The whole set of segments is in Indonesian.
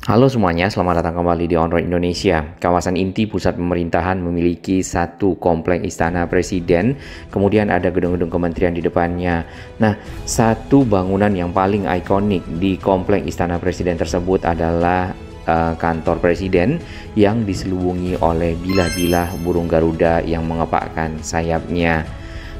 Halo semuanya, selamat datang kembali di Onroad Indonesia. Kawasan inti pusat pemerintahan memiliki satu komplek istana presiden, kemudian ada gedung-gedung kementerian di depannya. Nah, satu bangunan yang paling ikonik di komplek istana presiden tersebut adalah kantor presiden yang diselubungi oleh bilah-bilah burung Garuda yang mengepakkan sayapnya.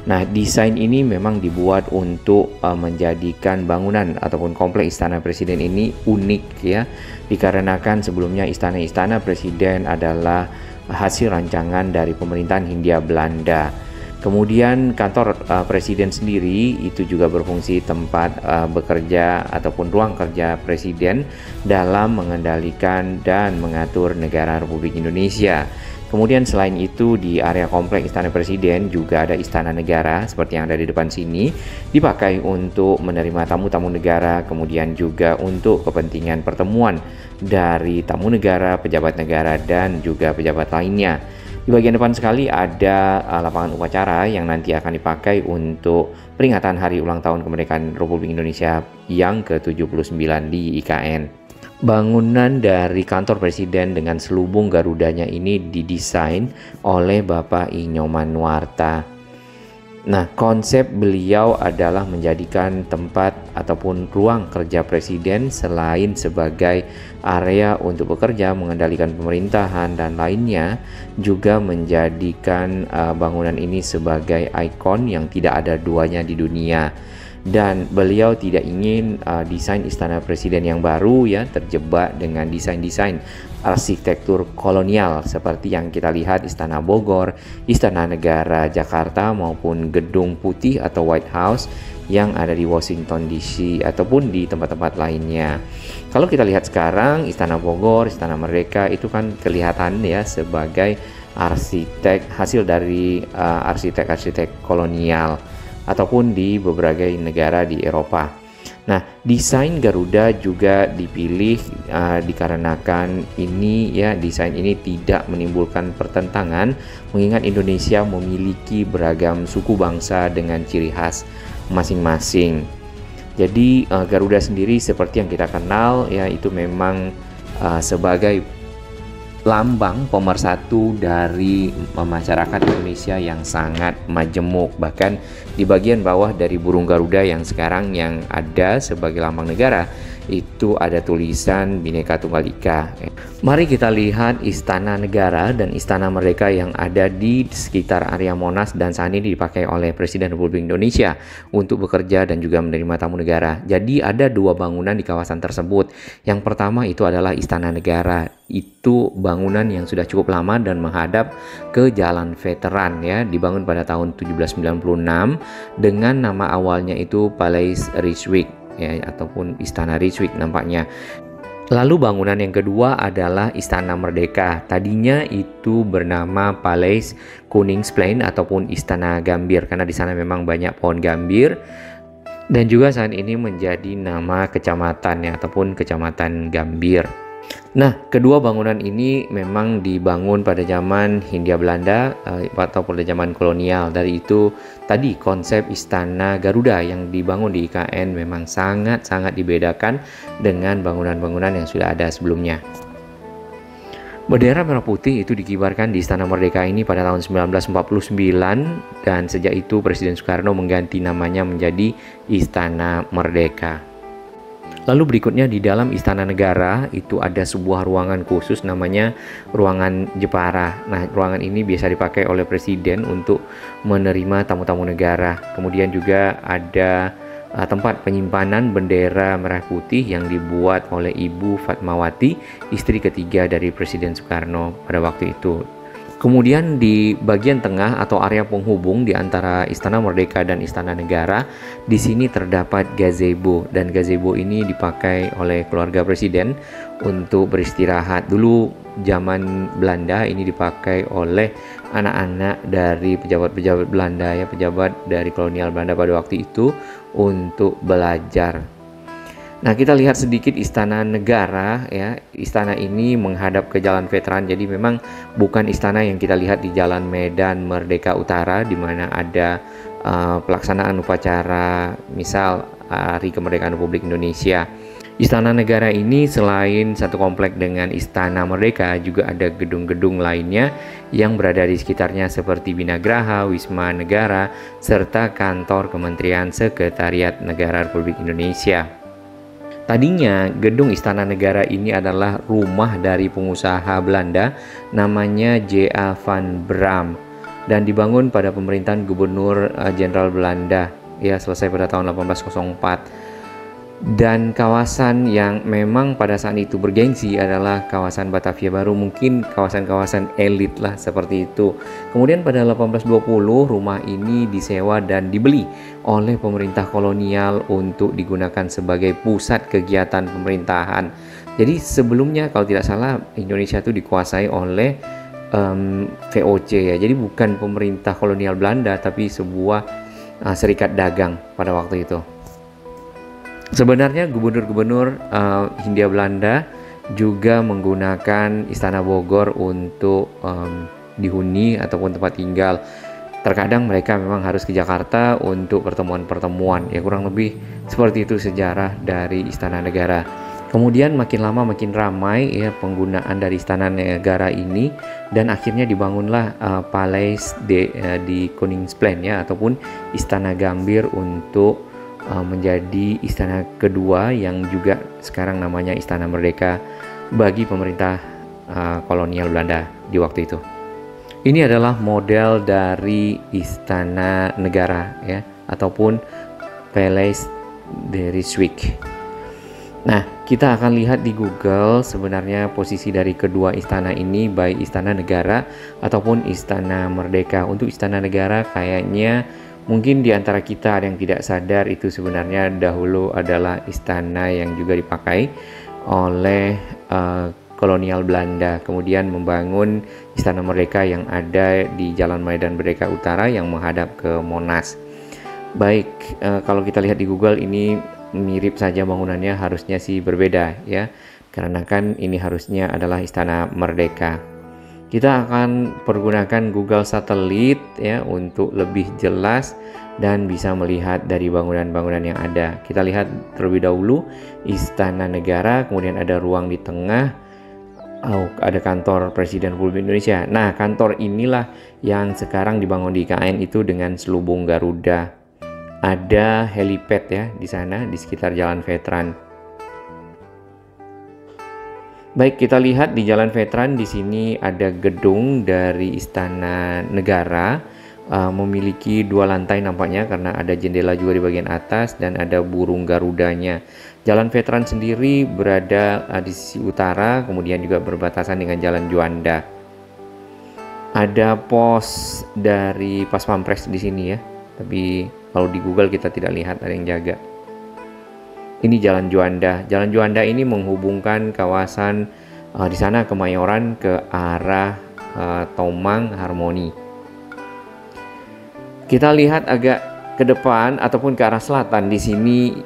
Nah, desain ini memang dibuat untuk menjadikan bangunan ataupun kompleks istana presiden ini unik ya, dikarenakan sebelumnya istana-istana presiden adalah hasil rancangan dari pemerintahan Hindia Belanda. Kemudian kantor presiden sendiri itu juga berfungsi tempat bekerja ataupun ruang kerja presiden dalam mengendalikan dan mengatur negara Republik Indonesia. Kemudian selain itu di area komplek Istana Presiden juga ada Istana Negara seperti yang ada di depan sini, dipakai untuk menerima tamu-tamu negara, kemudian juga untuk kepentingan pertemuan dari tamu negara, pejabat negara, dan juga pejabat lainnya. Di bagian depan sekali ada lapangan upacara yang nanti akan dipakai untuk peringatan Hari Ulang Tahun Kemerdekaan Republik Indonesia yang ke-79 di IKN. Bangunan dari kantor presiden dengan selubung Garudanya ini didesain oleh Bapak I. Nyoman Nuarta. Nah, konsep beliau adalah menjadikan tempat ataupun ruang kerja presiden selain sebagai area untuk bekerja, mengendalikan pemerintahan dan lainnya, juga menjadikan bangunan ini sebagai ikon yang tidak ada duanya di dunia. Dan beliau tidak ingin desain istana presiden yang baru ya terjebak dengan desain-desain arsitektur kolonial seperti yang kita lihat Istana Bogor, Istana Negara Jakarta maupun Gedung Putih atau White House yang ada di Washington DC ataupun di tempat-tempat lainnya. Kalau kita lihat sekarang Istana Bogor, Istana Merdeka itu kan kelihatan ya sebagai arsitek hasil dari arsitek-arsitek kolonial ataupun di beberapa negara di Eropa. Nah, desain Garuda juga dipilih dikarenakan ini ya desain ini tidak menimbulkan pertentangan mengingat Indonesia memiliki beragam suku bangsa dengan ciri khas masing-masing. Jadi Garuda sendiri seperti yang kita kenal ya itu memang sebagai lambang pemersatu dari masyarakat Indonesia yang sangat majemuk. Bahkan di bagian bawah dari burung Garuda yang sekarang yang ada sebagai lambang negara itu ada tulisan Bhinneka Tunggal Ika. Mari kita lihat Istana Negara dan Istana Merdeka yang ada di sekitar area Monas dan saat ini dipakai oleh Presiden Republik Indonesia untuk bekerja dan juga menerima tamu negara. Jadi ada dua bangunan di kawasan tersebut. Yang pertama itu adalah Istana Negara. Itu bangunan yang sudah cukup lama dan menghadap ke Jalan Veteran ya, dibangun pada tahun 1796 dengan nama awalnya itu Palais Rijswijk ya ataupun Istana Rijswijk nampaknya. Lalu bangunan yang kedua adalah Istana Merdeka. Tadinya itu bernama Palais Koningsplein ataupun Istana Gambir karena di sana memang banyak pohon gambir dan juga saat ini menjadi nama kecamatan ya ataupun Kecamatan Gambir. Nah, kedua bangunan ini memang dibangun pada zaman Hindia Belanda atau pada zaman kolonial. Dari itu tadi konsep Istana Garuda yang dibangun di IKN memang sangat-sangat dibedakan dengan bangunan-bangunan yang sudah ada sebelumnya. Bendera merah putih itu dikibarkan di Istana Merdeka ini pada tahun 1949 dan sejak itu Presiden Soekarno mengganti namanya menjadi Istana Merdeka. Lalu berikutnya di dalam Istana Negara itu ada sebuah ruangan khusus namanya ruangan Jepara. Nah, ruangan ini biasa dipakai oleh presiden untuk menerima tamu-tamu negara. Kemudian juga ada tempat penyimpanan bendera merah putih yang dibuat oleh Ibu Fatmawati, istri ketiga dari Presiden Soekarno pada waktu itu. Kemudian di bagian tengah atau area penghubung di antara Istana Merdeka dan Istana Negara, di sini terdapat gazebo dan gazebo ini dipakai oleh keluarga presiden untuk beristirahat. Dulu zaman Belanda ini dipakai oleh anak-anak dari pejabat-pejabat Belanda ya, pejabat dari kolonial Belanda pada waktu itu untuk belajar. Nah, kita lihat sedikit Istana Negara ya. Istana ini menghadap ke Jalan Veteran. Jadi memang bukan istana yang kita lihat di Jalan Medan Merdeka Utara di mana ada pelaksanaan upacara misal Hari Kemerdekaan Republik Indonesia. Istana Negara ini selain satu komplek dengan Istana Merdeka, juga ada gedung-gedung lainnya yang berada di sekitarnya seperti Binagraha, Wisma Negara, serta kantor Kementerian Sekretariat Negara Republik Indonesia. Tadinya gedung Istana Negara ini adalah rumah dari pengusaha Belanda namanya J.A. van Braam dan dibangun pada pemerintahan Gubernur Jenderal Belanda ya, selesai pada tahun 1804. Dan kawasan yang memang pada saat itu bergengsi adalah kawasan Batavia Baru, mungkin kawasan-kawasan elit lah seperti itu. Kemudian pada 1820 rumah ini disewa dan dibeli oleh pemerintah kolonial untuk digunakan sebagai pusat kegiatan pemerintahan. Jadi sebelumnya kalau tidak salah Indonesia itu dikuasai oleh VOC ya, jadi bukan pemerintah kolonial Belanda tapi sebuah serikat dagang pada waktu itu. Sebenarnya gubernur-gubernur Hindia Belanda juga menggunakan Istana Bogor untuk dihuni ataupun tempat tinggal. Terkadang mereka memang harus ke Jakarta untuk pertemuan-pertemuan. Ya kurang lebih seperti itu sejarah dari Istana Negara. Kemudian makin lama makin ramai ya penggunaan dari Istana Negara ini, dan akhirnya dibangunlah Paleis di Koningsplein ya, ataupun Istana Gambir untuk menjadi istana kedua yang juga sekarang namanya Istana Merdeka bagi pemerintah kolonial Belanda di waktu itu. Ini adalah model dari Istana Negara ya, ataupun Paleis de Rijswijk. Nah, kita akan lihat di Google sebenarnya posisi dari kedua istana ini, baik Istana Negara ataupun Istana Merdeka. Untuk Istana Negara kayaknya mungkin di antara kita ada yang tidak sadar itu sebenarnya dahulu adalah istana yang juga dipakai oleh kolonial Belanda. Kemudian membangun Istana Merdeka yang ada di Jalan Medan Merdeka Utara yang menghadap ke Monas. Baik, kalau kita lihat di Google ini mirip saja bangunannya, harusnya sih berbeda ya, karena kan ini harusnya adalah Istana Merdeka. Kita akan pergunakan Google Satelit ya untuk lebih jelas dan bisa melihat dari bangunan-bangunan yang ada. Kita lihat terlebih dahulu Istana Negara, kemudian ada ruang di tengah, ada kantor Presiden Republik Indonesia. Nah, kantor inilah yang sekarang dibangun di IKN itu dengan selubung Garuda. Ada helipad ya di sana di sekitar Jalan Veteran. Baik, kita lihat di Jalan Veteran, di sini ada gedung dari Istana Negara, memiliki 2 lantai nampaknya karena ada jendela juga di bagian atas dan ada burung Garudanya. Jalan Veteran sendiri berada di sisi utara, kemudian juga berbatasan dengan Jalan Juanda. Ada pos dari Pas Pampres di sini ya, tapi kalau di Google kita tidak lihat ada yang jaga. Ini Jalan Juanda. Jalan Juanda ini menghubungkan kawasan di sana Kemayoran ke arah Tomang Harmoni. Kita lihat agak ke depan ataupun ke arah selatan. Di sini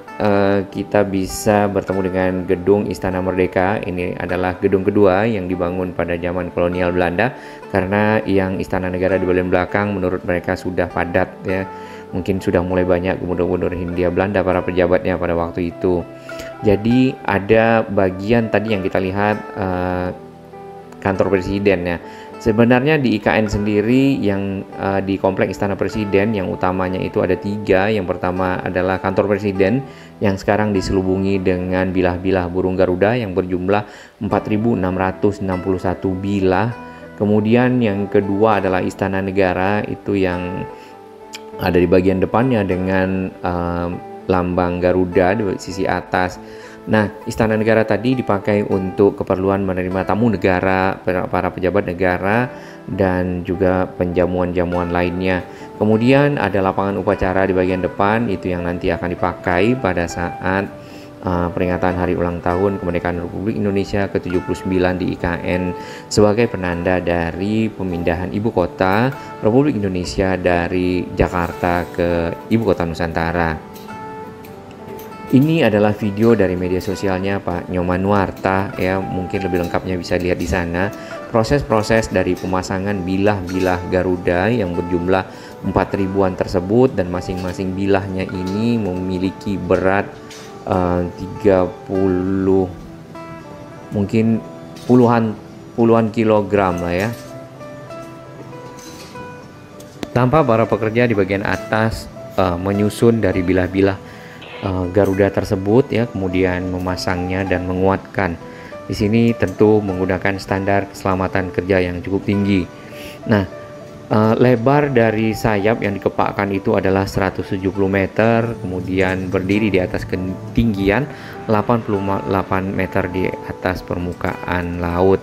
kita bisa bertemu dengan gedung Istana Merdeka. Ini adalah gedung kedua yang dibangun pada zaman kolonial Belanda, karena yang Istana Negara di bagian belakang menurut mereka sudah padat ya. Mungkin sudah mulai banyak gubernur-gubernur Hindia Belanda para pejabatnya pada waktu itu. Jadi ada bagian tadi yang kita lihat kantor presiden ya. Sebenarnya di IKN sendiri yang di komplek Istana Presiden yang utamanya itu ada 3. Yang pertama adalah kantor presiden yang sekarang diselubungi dengan bilah-bilah burung Garuda yang berjumlah 4.661 bilah. Kemudian yang kedua adalah Istana Negara, itu yang ada di bagian depannya dengan lambang Garuda di sisi atas. Nah, Istana Negara tadi dipakai untuk keperluan menerima tamu negara, para pejabat negara, dan juga penjamuan-jamuan lainnya. Kemudian ada lapangan upacara di bagian depan, itu yang nanti akan dipakai pada saat peringatan hari ulang tahun kemerdekaan Republik Indonesia ke-79 di IKN sebagai penanda dari pemindahan ibu kota Republik Indonesia dari Jakarta ke ibu kota Nusantara. Ini adalah video dari media sosialnya Pak Nyoman Nuarta ya, mungkin lebih lengkapnya bisa lihat di sana. Proses-proses dari pemasangan bilah-bilah Garuda yang berjumlah 4.000-an tersebut, dan masing-masing bilahnya ini memiliki berat 30 mungkin puluhan kilogram lah ya. Tanpa para pekerja di bagian atas menyusun dari bilah-bilah Garuda tersebut ya, kemudian memasangnya dan menguatkan. Di sini tentu menggunakan standar keselamatan kerja yang cukup tinggi. Nah, lebar dari sayap yang dikepakkan itu adalah 170 meter, kemudian berdiri di atas ketinggian 88 meter di atas permukaan laut.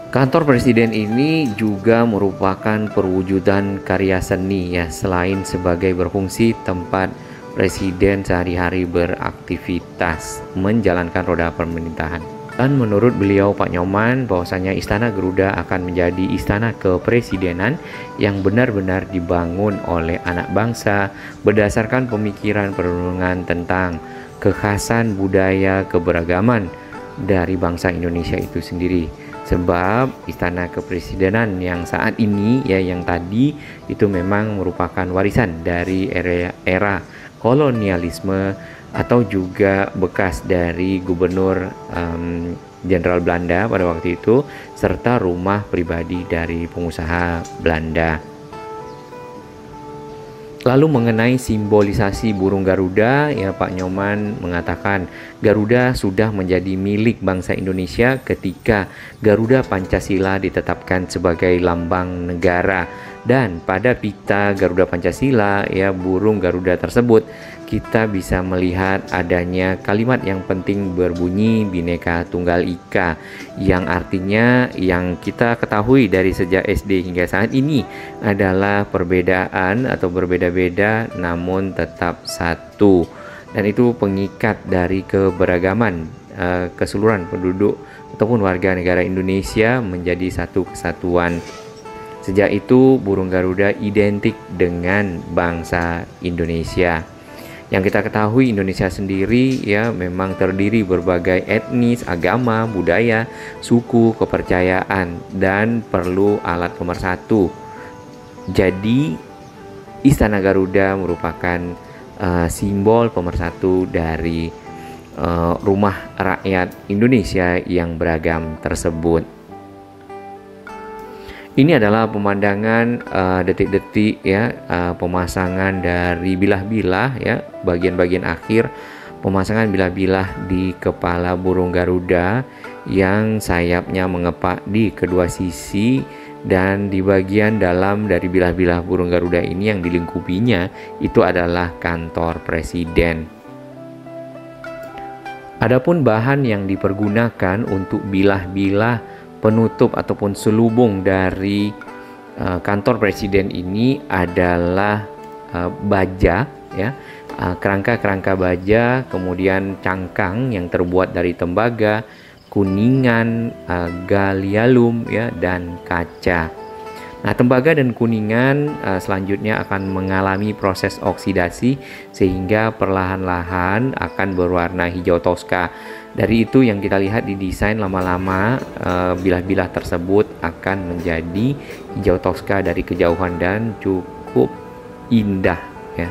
Kantor Presiden ini juga merupakan perwujudan karya seni ya, selain sebagai berfungsi tempat Presiden sehari-hari beraktivitas menjalankan roda pemerintahan. Dan menurut beliau Pak Nyoman bahwasanya Istana Garuda akan menjadi istana kepresidenan yang benar-benar dibangun oleh anak bangsa berdasarkan pemikiran perenungan tentang kekhasan budaya keberagaman dari bangsa Indonesia itu sendiri. Sebab istana kepresidenan yang saat ini ya, yang tadi itu memang merupakan warisan dari era kolonialisme atau juga bekas dari gubernur Jenderal Belanda pada waktu itu, serta rumah pribadi dari pengusaha Belanda. Lalu mengenai simbolisasi burung Garuda ya, Pak Nyoman mengatakan Garuda sudah menjadi milik bangsa Indonesia ketika Garuda Pancasila ditetapkan sebagai lambang negara. Dan pada pita Garuda Pancasila ya, burung Garuda tersebut kita bisa melihat adanya kalimat yang penting berbunyi Bhinneka Tunggal Ika, yang artinya yang kita ketahui dari sejak SD hingga saat ini adalah perbedaan atau berbeda-beda namun tetap satu, dan itu pengikat dari keberagaman keseluruhan penduduk ataupun warga negara Indonesia menjadi satu kesatuan. Sejak itu burung Garuda identik dengan bangsa Indonesia. Yang kita ketahui Indonesia sendiri ya memang terdiri berbagai etnis, agama, budaya, suku, kepercayaan, dan perlu alat pemersatu. Jadi Istana Garuda merupakan simbol pemersatu dari rumah rakyat Indonesia yang beragam tersebut. Ini adalah pemandangan detik-detik ya, pemasangan dari bilah-bilah ya, bagian-bagian akhir pemasangan bilah-bilah di kepala burung Garuda yang sayapnya mengepak di kedua sisi, dan di bagian dalam dari bilah-bilah burung Garuda ini yang dilingkupinya itu adalah kantor presiden. Adapun bahan yang dipergunakan untuk bilah-bilah penutup ataupun selubung dari kantor presiden ini adalah baja ya, kerangka-kerangka baja, kemudian cangkang yang terbuat dari tembaga, kuningan, galialum ya, dan kaca. Nah, tembaga dan kuningan selanjutnya akan mengalami proses oksidasi sehingga perlahan-lahan akan berwarna hijau toska. Dari itu yang kita lihat di desain, lama-lama bilah-bilah tersebut akan menjadi hijau toska dari kejauhan dan cukup indah ya.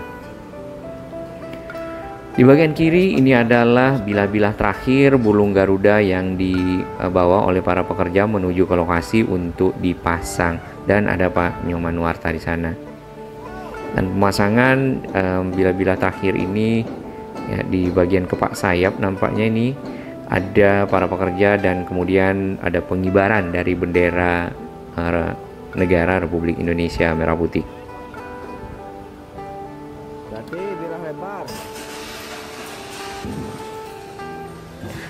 Di bagian kiri ini adalah bilah-bilah terakhir burung Garuda yang dibawa oleh para pekerja menuju ke lokasi untuk dipasang, dan ada Pak Nyoman Nuarta di sana. Dan pemasangan bilah-bilah terakhir ini ya, di bagian kepak sayap nampaknya ini ada para pekerja, dan kemudian ada pengibaran dari bendera negara Republik Indonesia merah putih. Berarti bilah lebar.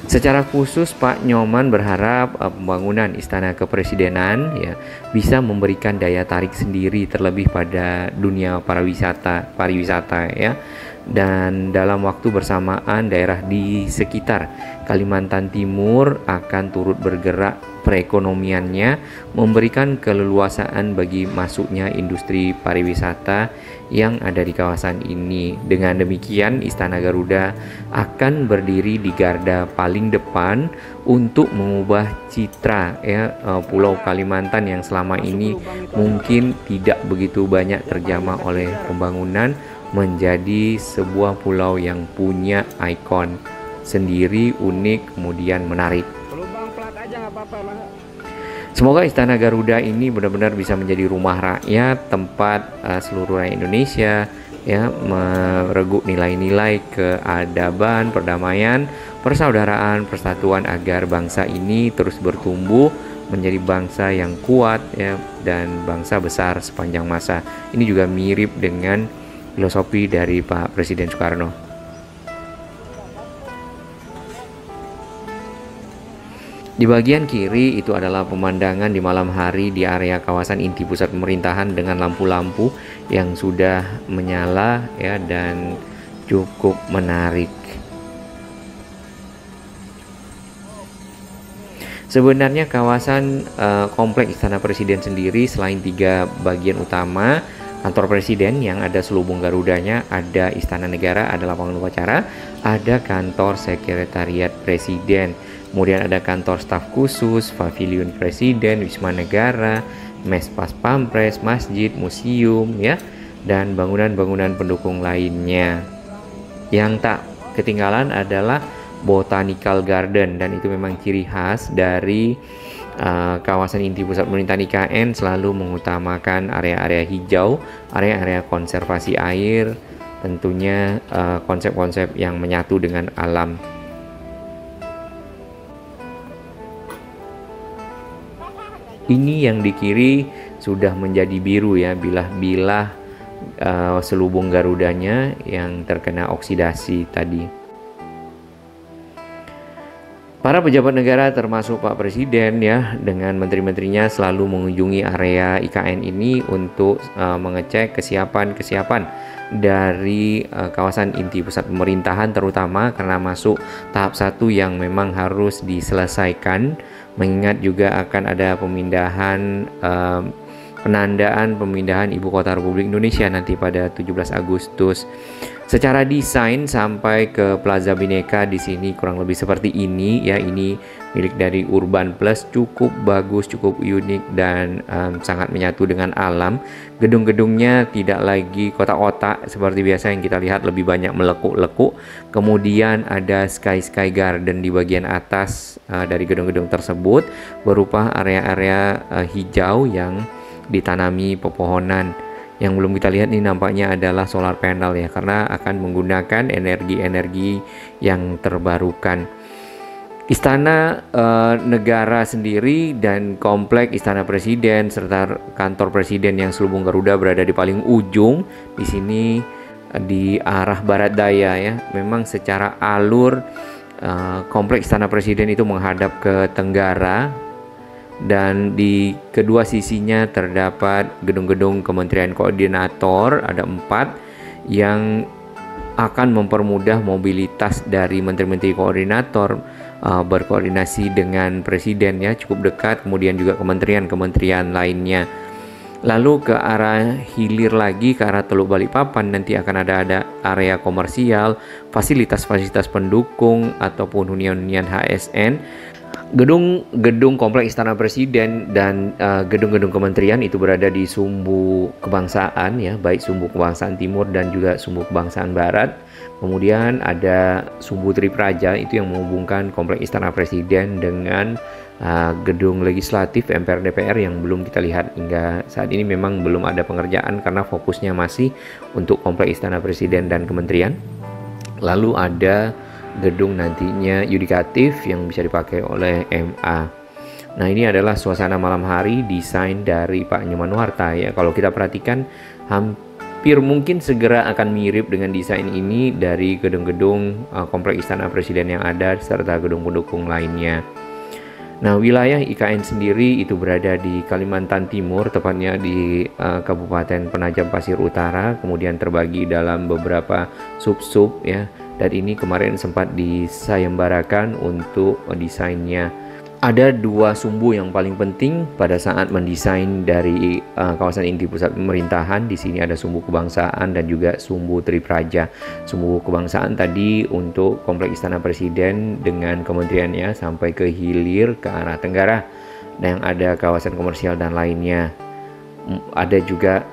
Secara khusus Pak Nyoman berharap pembangunan Istana Kepresidenan ya bisa memberikan daya tarik sendiri terlebih pada dunia pariwisata ya. Dan dalam waktu bersamaan daerah di sekitar Kalimantan Timur akan turut bergerak perekonomiannya, memberikan keleluasaan bagi masuknya industri pariwisata yang ada di kawasan ini. Dengan demikian Istana Garuda akan berdiri di garda paling depan untuk mengubah citra ya Pulau Kalimantan yang selama ini mungkin tidak begitu banyak terjamah oleh pembangunan menjadi sebuah pulau yang punya ikon sendiri, unik, kemudian menarik. Lubang plat aja nggak apa-apa, Mas. Semoga Istana Garuda ini benar-benar bisa menjadi rumah rakyat, tempat seluruh rakyat Indonesia ya mereguk nilai-nilai keadaban, perdamaian, persaudaraan, persatuan agar bangsa ini terus bertumbuh menjadi bangsa yang kuat ya dan bangsa besar sepanjang masa. Ini juga mirip dengan filosofi dari Pak Presiden Soekarno. Di bagian kiri itu adalah pemandangan di malam hari di area kawasan inti pusat pemerintahan dengan lampu-lampu yang sudah menyala ya dan cukup menarik. Sebenarnya kawasan kompleks Istana Presiden sendiri selain 3 bagian utama, kantor presiden yang ada selubung Garudanya, ada Istana Negara, ada lapangan upacara, ada kantor sekretariat presiden. Kemudian ada kantor staf khusus, pavilion presiden, wisma negara, mes pas pampres, masjid, museum ya, dan bangunan-bangunan pendukung lainnya. Yang tak ketinggalan adalah botanical garden, dan itu memang ciri khas dari kawasan inti pusat pemerintahan IKN, selalu mengutamakan area-area hijau, area-area konservasi air, tentunya konsep-konsep yang menyatu dengan alam. Ini yang di kiri sudah menjadi biru ya, bilah-bilah selubung Garudanya yang terkena oksidasi tadi. Para pejabat negara termasuk Pak Presiden ya dengan menteri-menterinya selalu mengunjungi area IKN ini untuk mengecek kesiapan dari kawasan inti pusat pemerintahan, terutama karena masuk tahap 1 yang memang harus diselesaikan, mengingat juga akan ada pemindahan penandaan pemindahan Ibu Kota Republik Indonesia nanti pada 17 Agustus. Secara desain sampai ke Plaza Bhinneka di sini kurang lebih seperti ini ya. Ini milik dari Urban Plus, cukup bagus, cukup unik dan sangat menyatu dengan alam. Gedung-gedungnya tidak lagi kotak-kotak seperti biasa yang kita lihat, lebih banyak melekuk-lekuk. Kemudian ada sky garden di bagian atas dari gedung-gedung tersebut berupa area-area hijau yang ditanami pepohonan. Yang belum kita lihat ini nampaknya adalah solar panel ya, karena akan menggunakan energi-energi yang terbarukan. Istana Negara sendiri dan komplek Istana Presiden serta kantor presiden yang selubung Garuda berada di paling ujung di sini di arah barat daya ya. Memang secara alur komplek Istana Presiden itu menghadap ke tenggara, dan di kedua sisinya terdapat gedung-gedung Kementerian Koordinator, ada 4 yang akan mempermudah mobilitas dari menteri-menteri koordinator berkoordinasi dengan presiden ya, cukup dekat. Kemudian juga kementerian-kementerian lainnya. Lalu ke arah hilir lagi ke arah Teluk Balikpapan nanti akan ada area komersial, fasilitas-fasilitas pendukung ataupun hunian-hunian HSN. Gedung kompleks Istana Presiden dan gedung-gedung kementerian itu berada di Sumbu Kebangsaan ya, baik Sumbu Kebangsaan Timur dan juga Sumbu Kebangsaan Barat. Kemudian ada Sumbu Tripraja, itu yang menghubungkan kompleks Istana Presiden dengan gedung legislatif MPR DPR yang belum kita lihat hingga saat ini. Memang belum ada pengerjaan karena fokusnya masih untuk kompleks Istana Presiden dan kementerian. Lalu ada gedung nantinya yudikatif yang bisa dipakai oleh MA. Nah, ini adalah suasana malam hari desain dari Pak Nyomanuarta ya. Kalau kita perhatikan hampir mungkin segera akan mirip dengan desain ini dari gedung-gedung kompleks Istana Presiden yang ada serta gedung pendukung lainnya. Nah, wilayah IKN sendiri itu berada di Kalimantan Timur, tepatnya di Kabupaten Penajam Pasir Utara, kemudian terbagi dalam beberapa sub-sub ya. Dan ini kemarin sempat disayembarakan untuk desainnya. Ada 2 sumbu yang paling penting pada saat mendesain dari kawasan inti pusat pemerintahan. Di sini ada Sumbu Kebangsaan dan juga Sumbu Tripraja. Sumbu Kebangsaan tadi untuk kompleks Istana Presiden dengan kementeriannya sampai ke hilir ke arah tenggara, yang ada kawasan komersial dan lainnya. ada juga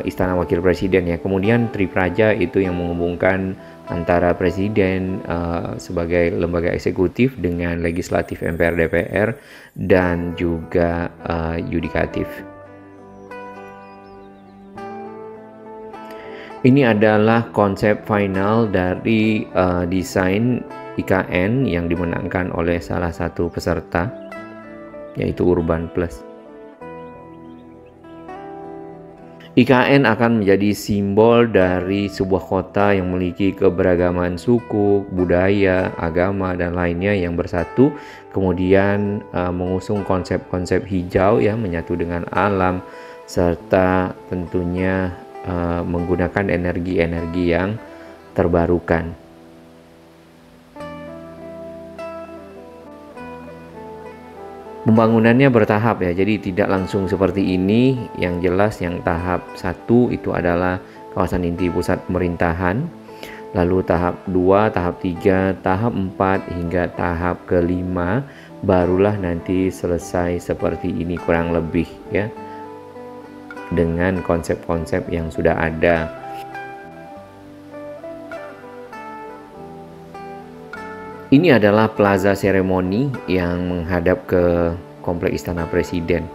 Istana Wakil Presiden ya. Kemudian Tripraja itu yang menghubungkan antara presiden sebagai lembaga eksekutif dengan legislatif MPR DPR dan juga yudikatif. Ini adalah konsep final dari desain IKN yang dimenangkan oleh salah satu peserta, yaitu Urban Plus. IKN akan menjadi simbol dari sebuah kota yang memiliki keberagaman suku, budaya, agama, dan lainnya yang bersatu. Kemudian mengusung konsep-konsep hijau ya, menyatu dengan alam, serta tentunya menggunakan energi-energi yang terbarukan. Pembangunannya bertahap ya, jadi tidak langsung seperti ini. Yang jelas yang tahap 1 itu adalah kawasan inti pusat pemerintahan, lalu tahap 2, tahap 3, tahap 4 hingga tahap ke-5 barulah nanti selesai seperti ini kurang lebih ya, dengan konsep-konsep yang sudah ada. Ini adalah plaza seremoni yang menghadap ke kompleks Istana Presiden.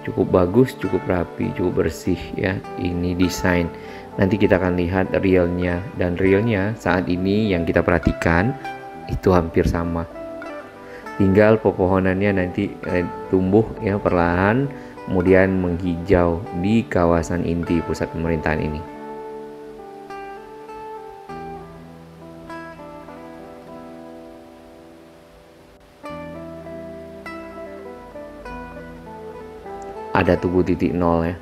Cukup bagus, cukup rapi, cukup bersih ya. Ini desain. Nanti kita akan lihat realnya, dan realnya saat ini yang kita perhatikan itu hampir sama. Tinggal pepohonannya nanti tumbuh ya perlahan, kemudian menghijau di kawasan inti pusat pemerintahan ini. Ada Tugu titik nol ya.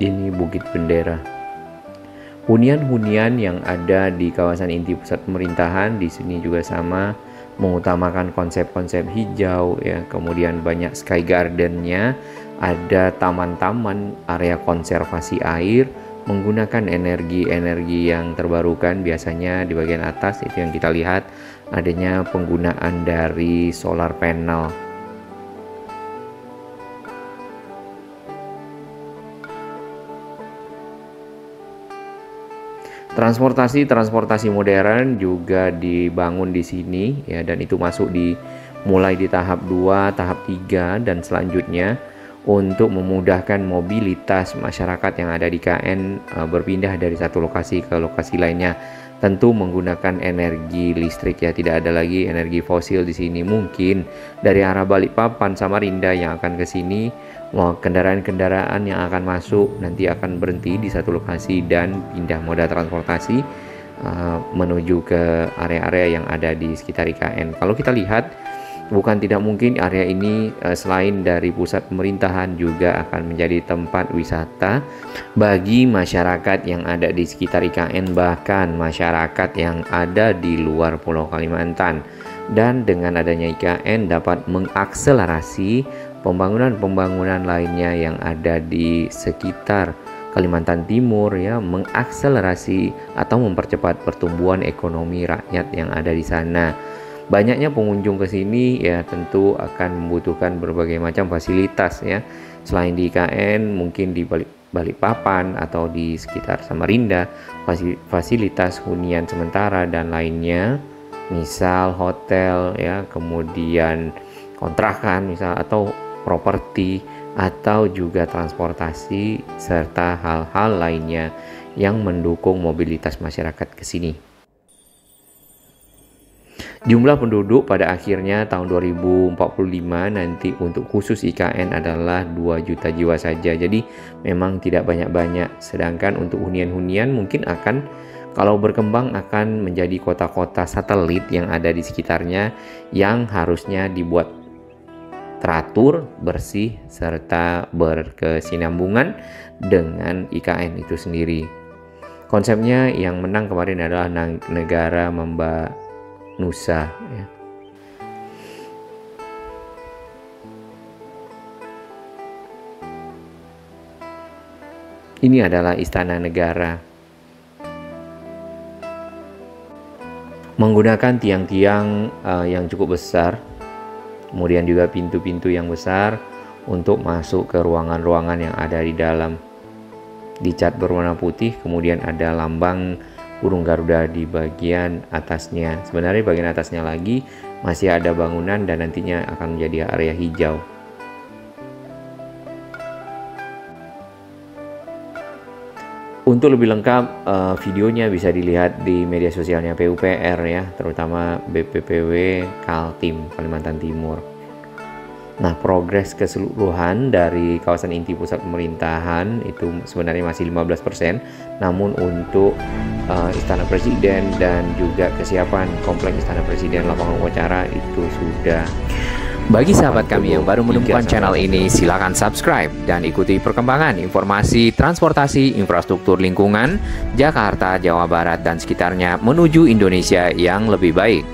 Ini Bukit Bendera. Hunian-hunian yang ada di kawasan inti pusat pemerintahan di sini juga sama, mengutamakan konsep-konsep hijau ya, kemudian banyak sky gardennya, ada taman-taman, area konservasi air, menggunakan energi-energi yang terbarukan. Biasanya di bagian atas itu yang kita lihat adanya penggunaan dari solar panel. Transportasi modern juga dibangun di sini ya, dan itu masuk mulai di tahap 2, tahap 3 dan selanjutnya untuk memudahkan mobilitas masyarakat yang ada di KN berpindah dari satu lokasi ke lokasi lainnya. Tentu menggunakan energi listrik ya, tidak ada lagi energi fosil di sini. Mungkin dari arah Balikpapan, Samarinda yang akan ke sini, kendaraan-kendaraan yang akan masuk nanti akan berhenti di satu lokasi dan pindah moda transportasi menuju ke area-area yang ada di sekitar IKN. Kalau kita lihat, bukan tidak mungkin area ini selain dari pusat pemerintahan juga akan menjadi tempat wisata bagi masyarakat yang ada di sekitar IKN, bahkan masyarakat yang ada di luar Pulau Kalimantan. Dan dengan adanya IKN dapat mengakselerasi pembangunan-pembangunan lainnya yang ada di sekitar Kalimantan Timur ya, mengakselerasi atau mempercepat pertumbuhan ekonomi rakyat yang ada di sana. Banyaknya pengunjung ke sini ya tentu akan membutuhkan berbagai macam fasilitas ya. Selain di IKN, mungkin di Balikpapan atau di sekitar Samarinda, fasilitas hunian sementara dan lainnya, misal hotel ya, kemudian kontrakan misal, atau properti, atau juga transportasi serta hal-hal lainnya yang mendukung mobilitas masyarakat ke sini. Jumlah penduduk pada akhirnya tahun 2045 nanti untuk khusus IKN adalah 2 juta jiwa saja. Jadi memang tidak banyak-banyak. Sedangkan untuk hunian-hunian mungkin akan, kalau berkembang, akan menjadi kota-kota satelit yang ada di sekitarnya yang harusnya dibuat teratur, bersih, serta berkesinambungan dengan IKN itu sendiri. Konsepnya yang menang kemarin adalah negara Mamba Nusa ya. Ini adalah Istana Negara. Menggunakan tiang-tiang yang cukup besar, kemudian juga pintu-pintu yang besar untuk masuk ke ruangan-ruangan yang ada di dalam. Dicat berwarna putih, kemudian ada lambang burung Garuda di bagian atasnya. Sebenarnya bagian atasnya lagi masih ada bangunan dan nantinya akan menjadi area hijau. Untuk lebih lengkap videonya bisa dilihat di media sosialnya PUPR ya, terutama BPPW Kaltim Kalimantan Timur. Nah, progres keseluruhan dari kawasan inti pusat pemerintahan itu sebenarnya masih 15%, namun untuk Istana Presiden dan juga kesiapan kompleks Istana Presiden lapangan upacara itu sudah. Bagi sahabat kami yang baru menemukan channel ini, silakan subscribe dan ikuti perkembangan informasi transportasi infrastruktur lingkungan Jakarta, Jawa Barat, dan sekitarnya menuju Indonesia yang lebih baik.